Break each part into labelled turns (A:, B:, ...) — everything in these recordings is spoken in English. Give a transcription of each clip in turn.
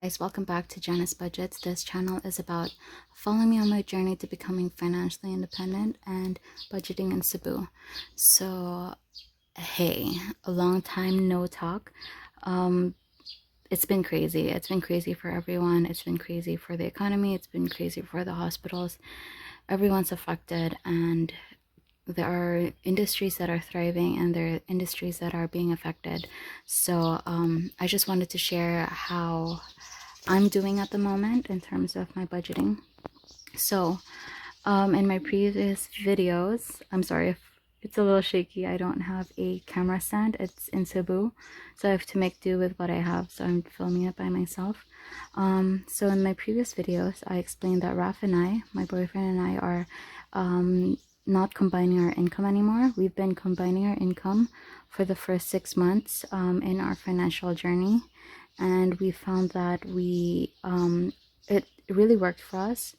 A: Guys, welcome back to Janice Budgets. This channel is about following me on my journey to becoming financially independent and budgeting in Cebu. So, hey, a long time no talk. Um, it's been crazy. It's been crazy for everyone. It's been crazy for the economy. It's been crazy for the hospitals. Everyone's affected, and there are industries that are thriving and there are industries that are being affected. So, I just wanted to share how I'm doing at the moment in terms of my budgeting. So, in my previous videos, I'm sorry if it's a little shaky. I don't have a camera stand. It's in Cebu, so I have to make do with what I have. So I'm filming it by myself. So in my previous videos, I explained that Raf and I, my boyfriend and I, are not combining our income anymore. We've been combining our income for the first 6 months in our financial journey, and we found that it really worked for us.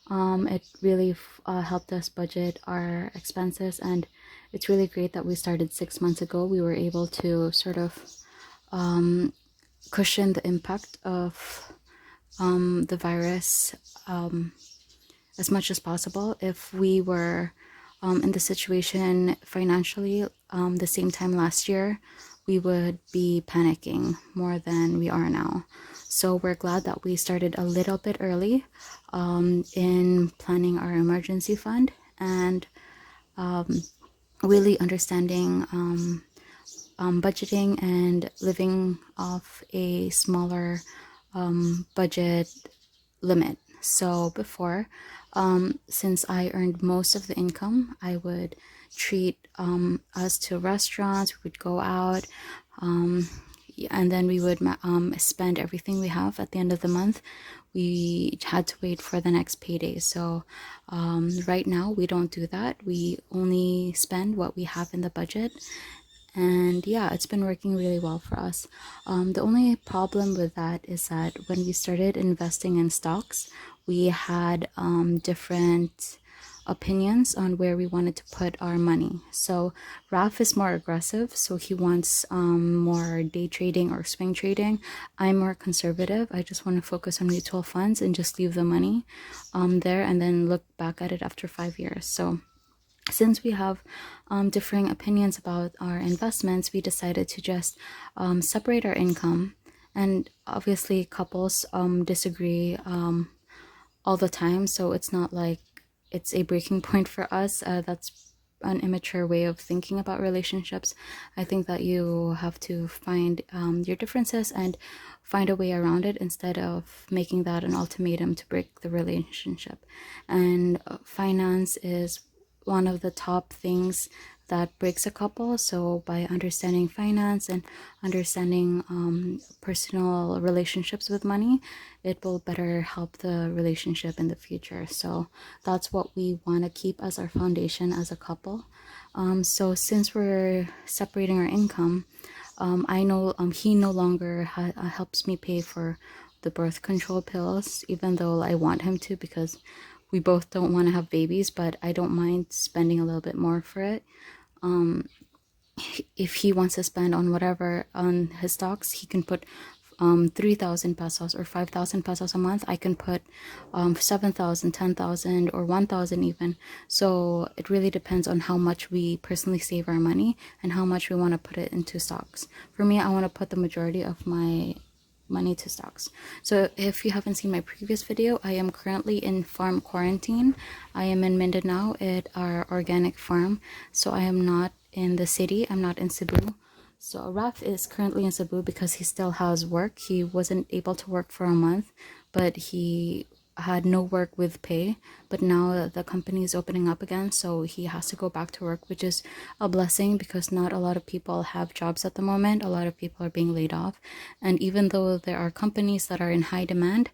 A: It really helped us budget our expenses, and it's really great that we started 6 months ago. We were able to sort of cushion the impact of the virus as much as possible. If we were in the situation financially the same time last year, we would be panicking more than we are now. So we're glad that we started a little bit early in planning our emergency fund and really understanding budgeting and living off a smaller budget limit. So before, since I earned most of the income, I would treat us to restaurants. We would go out, and then we would spend everything we have at the end of the month. We had to wait for the next payday. So right now we don't do that. We only spend what we have in the budget, and yeah, it's been working really well for us. The only problem with that is that when we started investing in stocks, we had different opinions on where we wanted to put our money. So Raf is more aggressive, so he wants more day trading or swing trading. I'm more conservative. I just want to focus on mutual funds and just leave the money there and then look back at it after 5 years. So since we have differing opinions about our investments, we decided to just separate our income. And obviously couples disagree all the time, so it's not like it's a breaking point for us. That's an immature way of thinking about relationships. I think that you have to find your differences and find a way around it instead of making that an ultimatum to break the relationship. And finance is one of the top things that breaks a couple. So by understanding finance and understanding personal relationships with money, it will better help the relationship in the future. So that's what we want to keep as our foundation as a couple. So since we're separating our income, I know he no longer helps me pay for the birth control pills, even though I want him to, because we both don't want to have babies, but I don't mind spending a little bit more for it. If he wants to spend on whatever on his stocks, he can put 3,000 pesos or 5,000 pesos a month. I can put 7,000, 10,000, or 1,000 even. So it really depends on how much we personally save our money and how much we want to put it into stocks. For me, I want to put the majority of my money to stocks. So if you haven't seen my previous video, I am currently in farm quarantine. I am in Mindanao at our organic farm, so I am not in the city. I'm not in Cebu. So Raf is currently in Cebu because he still has work. He wasn't able to work for a month, but he had no work with pay, but now the company is opening up again, so he has to go back to work, which is a blessing because not a lot of people have jobs at the moment. A lot of people are being laid off, and even though there are companies that are in high demand,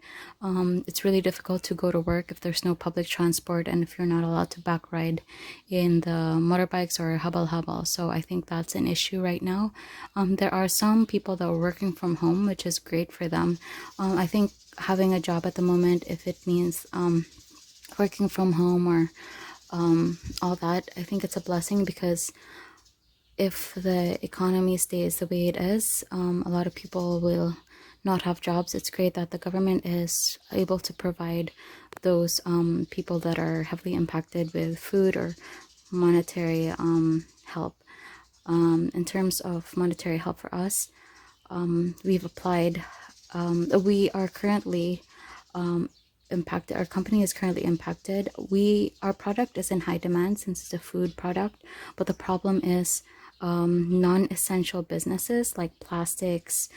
A: it's really difficult to go to work if there's no public transport and if you're not allowed to back ride in the motorbikes or habal. So I think that's an issue right now. There are some people that are working from home, which is great for them. I think having a job at the moment, if it means working from home or all that, I think it's a blessing, because if the economy stays the way it is, a lot of people will not have jobs, it's great that the government is able to provide those people that are heavily impacted with food or monetary help. In terms of monetary help for us, we've applied. We are currently impacted. Our company is currently impacted. Our product is in high demand since it's a food product, but the problem is non-essential businesses like plastics,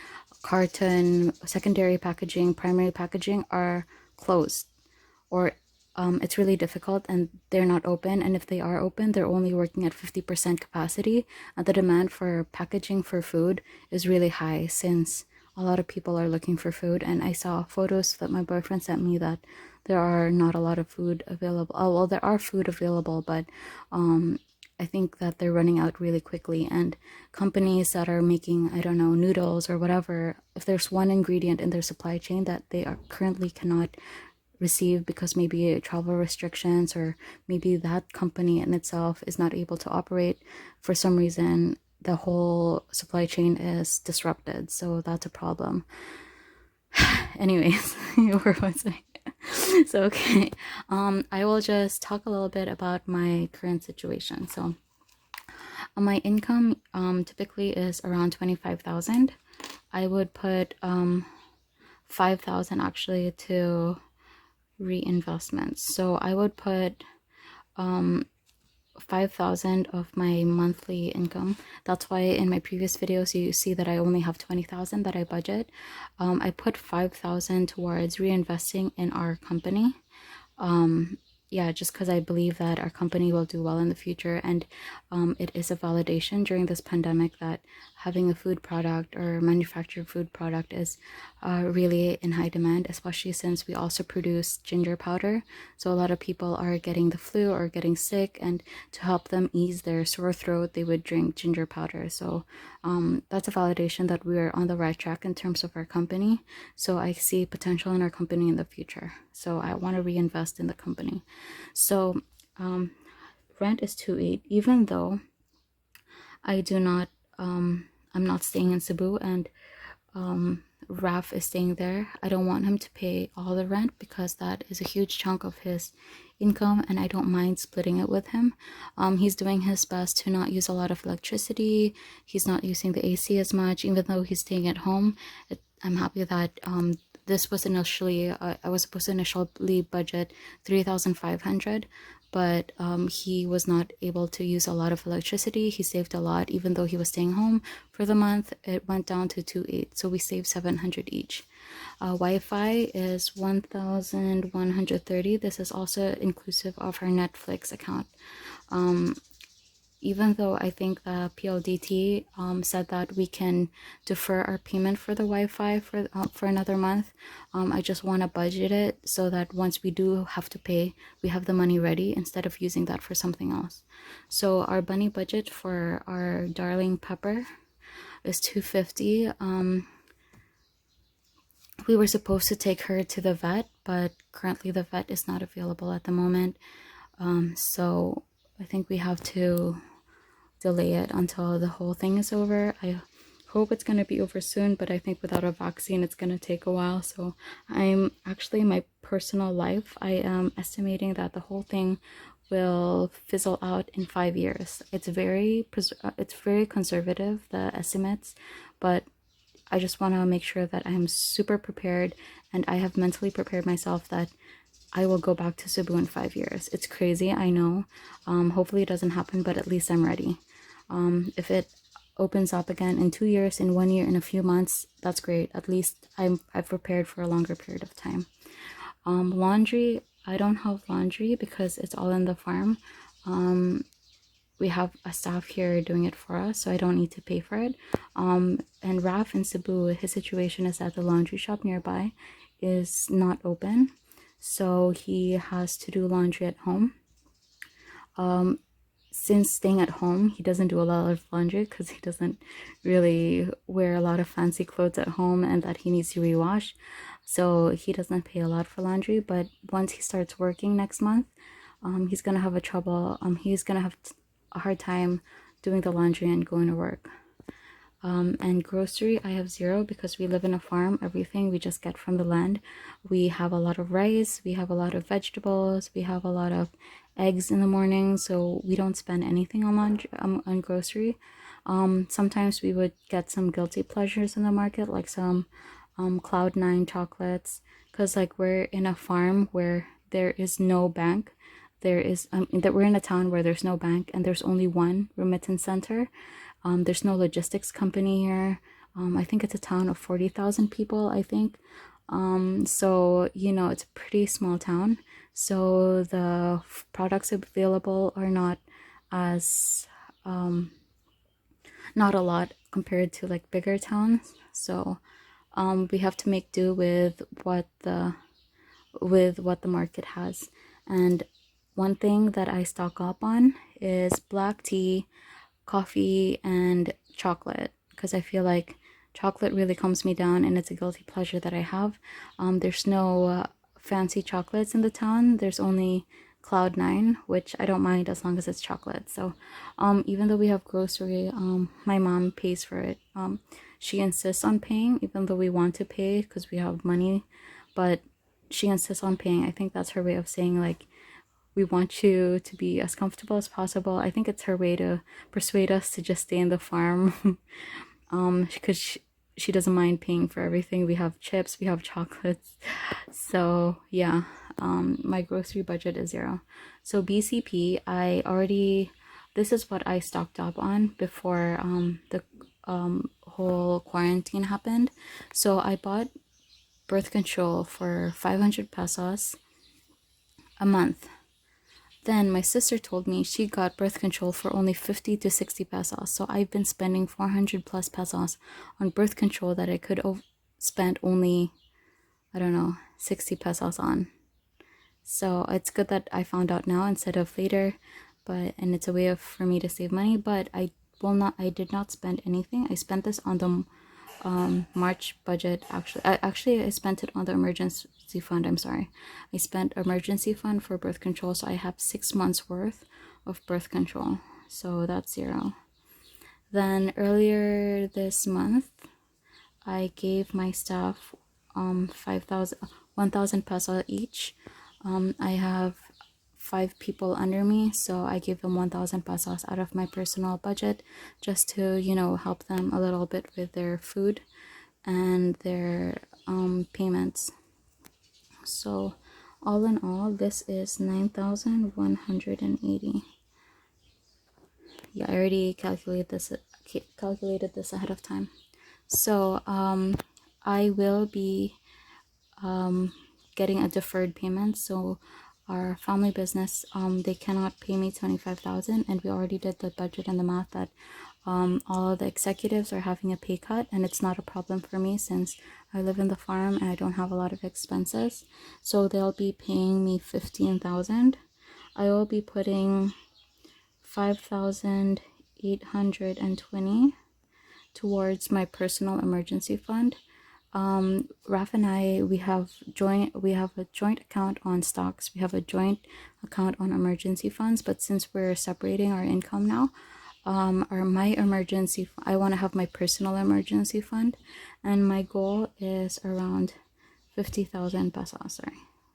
A: carton, secondary packaging, primary packaging are closed, or it's really difficult and they're not open. And if they are open, they're only working at 50% capacity. And the demand for packaging for food is really high since a lot of people are looking for food. And I saw photos that my boyfriend sent me that there are not a lot of food available. Oh, well, there are food available, but I think that they're running out really quickly. And companies that are making, I don't know, noodles or whatever, if there's one ingredient in their supply chain that they are currently cannot receive because maybe travel restrictions, or maybe that company in itself is not able to operate for some reason, the whole supply chain is disrupted. So that's a problem. Anyways, where was I? So okay, I will just talk a little bit about my current situation. So my income typically is around 25,000. I would put 5,000 actually to reinvestments. So I would put 5,000 of my monthly income. That's why in my previous videos you see that I only have 20,000 that I budget. I put 5,000 towards reinvesting in our company. Yeah, just because I believe that our company will do well in the future, and it is a validation during this pandemic that having a food product or manufactured food product is really in high demand, especially since we also produce ginger powder. So a lot of people are getting the flu or getting sick, and to help them ease their sore throat, they would drink ginger powder. So that's a validation that we're on the right track in terms of our company. So I see potential in our company in the future. So I want to reinvest in the company. So rent is 2.8, even though I do not I'm not staying in Cebu, and Raf is staying there. I don't want him to pay all the rent because that is a huge chunk of his income, and I don't mind splitting it with him. He's doing his best to not use a lot of electricity. He's not using the AC as much, even though he's staying at home. I'm happy that this was initially, I was supposed to initially budget 3,500, but he was not able to use a lot of electricity. He saved a lot, even though he was staying home for the month. It went down to 2.8, so we saved 700 each. Wi-Fi is 1,130. This is also inclusive of her Netflix account. Even though I think the PLDT said that we can defer our payment for the Wi-Fi for another month, I just want to budget it so that once we do have to pay, we have the money ready instead of using that for something else. So our bunny budget for our darling Pepper is 250. We were supposed to take her to the vet, but currently the vet is not available at the moment. So I think we have to delay it until the whole thing is over. I hope it's going to be over soon, but I think without a vaccine it's going to take a while. So I'm actually, my personal life, I am estimating that the whole thing will fizzle out in 5 years. It's very conservative, the estimates, but I just want to make sure that I'm super prepared, and I have mentally prepared myself that I will go back to Cebu in 5 years. It's crazy, I know. Hopefully it doesn't happen, but at least I'm ready. If it opens up again in 2 years, in 1 year, in a few months, that's great. At least I've prepared for a longer period of time. Laundry, I don't have laundry because it's all in the farm. We have a staff here doing it for us, so I don't need to pay for it. And Raf in Cebu, his situation is that the laundry shop nearby is not open, so he has to do laundry at home. Since staying at home, he doesn't do a lot of laundry because he doesn't really wear a lot of fancy clothes at home, and that he needs to rewash, so he doesn't pay a lot for laundry. But once he starts working next month, he's gonna have he's gonna have a hard time doing the laundry and going to work. And grocery, I have zero because we live in a farm. Everything we just get from the land. We have a lot of rice, we have a lot of vegetables, we have a lot of eggs in the morning, so we don't spend anything on grocery. Sometimes we would get some guilty pleasures in the market, like some Cloud9 chocolates, because like we're in a farm where there is no bank. That we're in a town where there's no bank and there's only one remittance center. There's no logistics company here. I think it's a town of 40,000 people, I think. So, it's a pretty small town. So the products available are not as, not a lot compared to like bigger towns. So we have to make do with what the market has. And one thing that I stock up on is black tea, coffee, and chocolate, because I feel like chocolate really calms me down and it's a guilty pleasure that I have. There's no fancy chocolates in the town. There's only Cloud9, which I don't mind as long as it's chocolate. So even though we have grocery, my mom pays for it. She insists on paying even though we want to pay because we have money, but she insists on paying. I think that's her way of saying like, we want you to be as comfortable as possible. I think it's her way to persuade us to just stay in the farm. Because she doesn't mind paying for everything. We have chips, we have chocolates. So yeah, my grocery budget is zero. So BCP, this is what I stocked up on before the whole quarantine happened. So I bought birth control for 500 pesos a month. Then my sister told me she got birth control for only 50 to 60 pesos. So I've been spending 400 plus pesos on birth control that I could spend only, I don't know, 60 pesos on. So it's good that I found out now instead of later, and it's a way for me to save money, but I did not spend anything. I spent this on the March budget. I spent it on the emergency fund. I'm sorry, I spent emergency fund for birth control, so I have 6 months worth of birth control, so that's zero. Then earlier this month I gave my staff 1,000 peso each. I have 5 people under me, so I gave them 1,000 pesos out of my personal budget just to help them a little bit with their food and their payments. So all in all, this is 9,180. Yeah, I already calculated this ahead of time. So I will be getting a deferred payment. So our family business, they cannot pay me 25,000, and we already did the budget and the math that all the executives are having a pay cut, and it's not a problem for me since I live in the farm and I don't have a lot of expenses. So they'll be paying me 15,000. I will be putting 5,820 towards my personal emergency fund. Raf and I, we have a joint account on stocks. We have a joint account on emergency funds, but since we're separating our income now, I want to have my personal emergency fund, and my goal is around 50,000 pesos.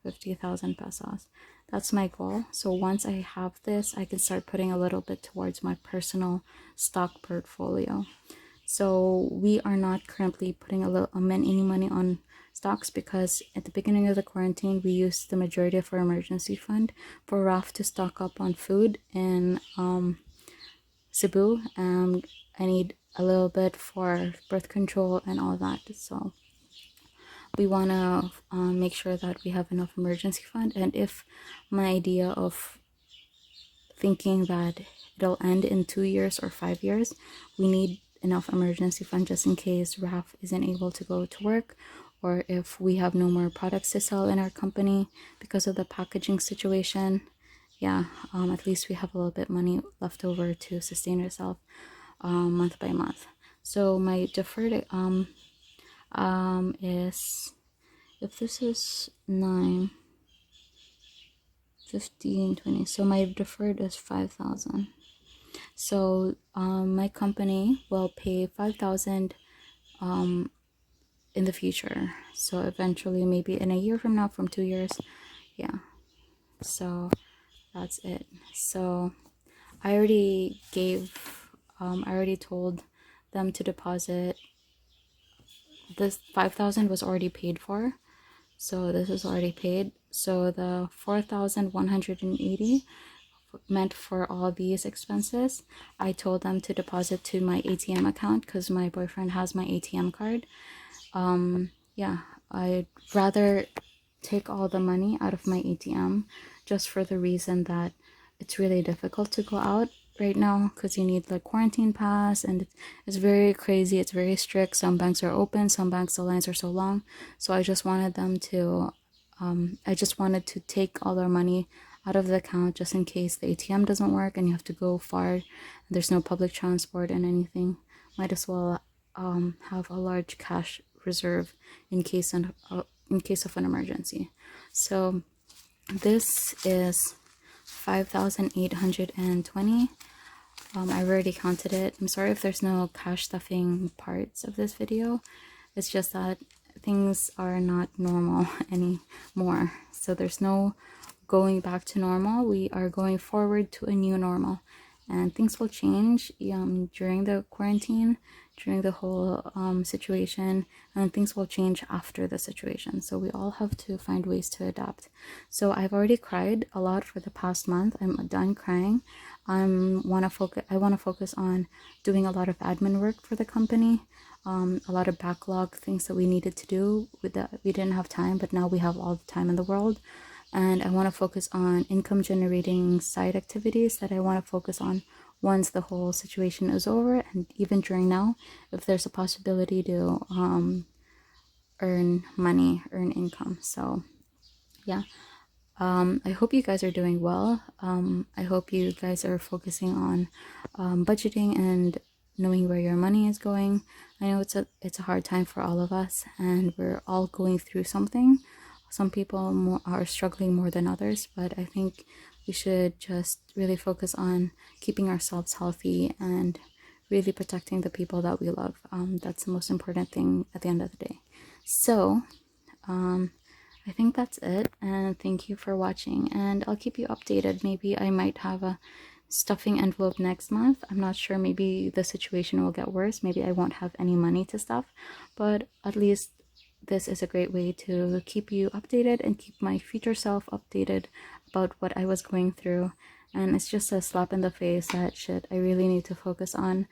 A: 50,000 pesos. That's my goal. So once I have this, I can start putting a little bit towards my personal stock portfolio. So we are not currently putting any money on stocks because at the beginning of the quarantine, we used the majority of our emergency fund for Raf to stock up on food in Cebu, and I need a little bit for birth control and all that. So we want to make sure that we have enough emergency fund. And if my idea of thinking that it'll end in 2 years or 5 years, we need enough emergency fund just in case Raf isn't able to go to work, or if we have no more products to sell in our company because of the packaging situation. Yeah, at least we have a little bit money left over to sustain ourselves month by month. So my deferred is, if this is 9, 15, 20, so my deferred is 5,000. So my company will pay 5,000 in the future. So eventually, maybe in a year from now, from 2 years, yeah. So that's it. So I already I already told them to deposit. This 5,000 was already paid for. So this is already paid. So the 4,180 meant for all these expenses, I told them to deposit to my ATM account because my boyfriend has my ATM card. Yeah, I'd rather take all the money out of my ATM just for the reason that it's really difficult to go out right now because you need the quarantine pass, and it's very crazy, it's very strict. Some banks are open, some banks the lines are so long. So I just wanted them to I just wanted to take all their money out of the account just in case the ATM doesn't work and you have to go far and there's no public transport and anything. Might as well have a large cash reserve in case of an emergency. So this is 5,820. I've already counted it. I'm sorry if there's no cash stuffing parts of this video. It's just that things are not normal anymore. So there's no going back to normal. We are going forward to a new normal, and things will change during the quarantine, during the whole situation, and things will change after the situation. So we all have to find ways to adapt. So I've already cried a lot for the past month. I'm done crying. I want to focus on doing a lot of admin work for the company, a lot of backlog things that we needed to do with that we didn't have time, but now we have all the time in the world. And I want to focus on income generating side activities that I want to focus on once the whole situation is over, and even during now, if there's a possibility to earn money, earn income. So yeah, I hope you guys are doing well. I hope you guys are focusing on budgeting and knowing where your money is going. I know it's a hard time for all of us, and we're all going through something. Some people are struggling more than others, but I think we should just really focus on keeping ourselves healthy and really protecting the people that we love. That's the most important thing at the end of the day. So I think that's it, and thank you for watching, and I'll keep you updated. Maybe I might have a stuffing envelope next month. I'm not sure. Maybe the situation will get worse. Maybe I won't have any money to stuff, but at least this is a great way to keep you updated and keep my future self updated about what I was going through. And it's just a slap in the face that shit, I really need to focus on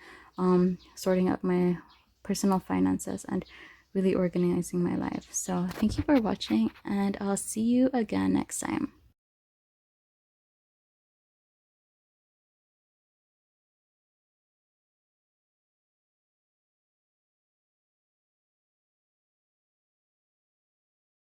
A: sorting out my personal finances and really organizing my life. So thank you for watching, and I'll see you again next time.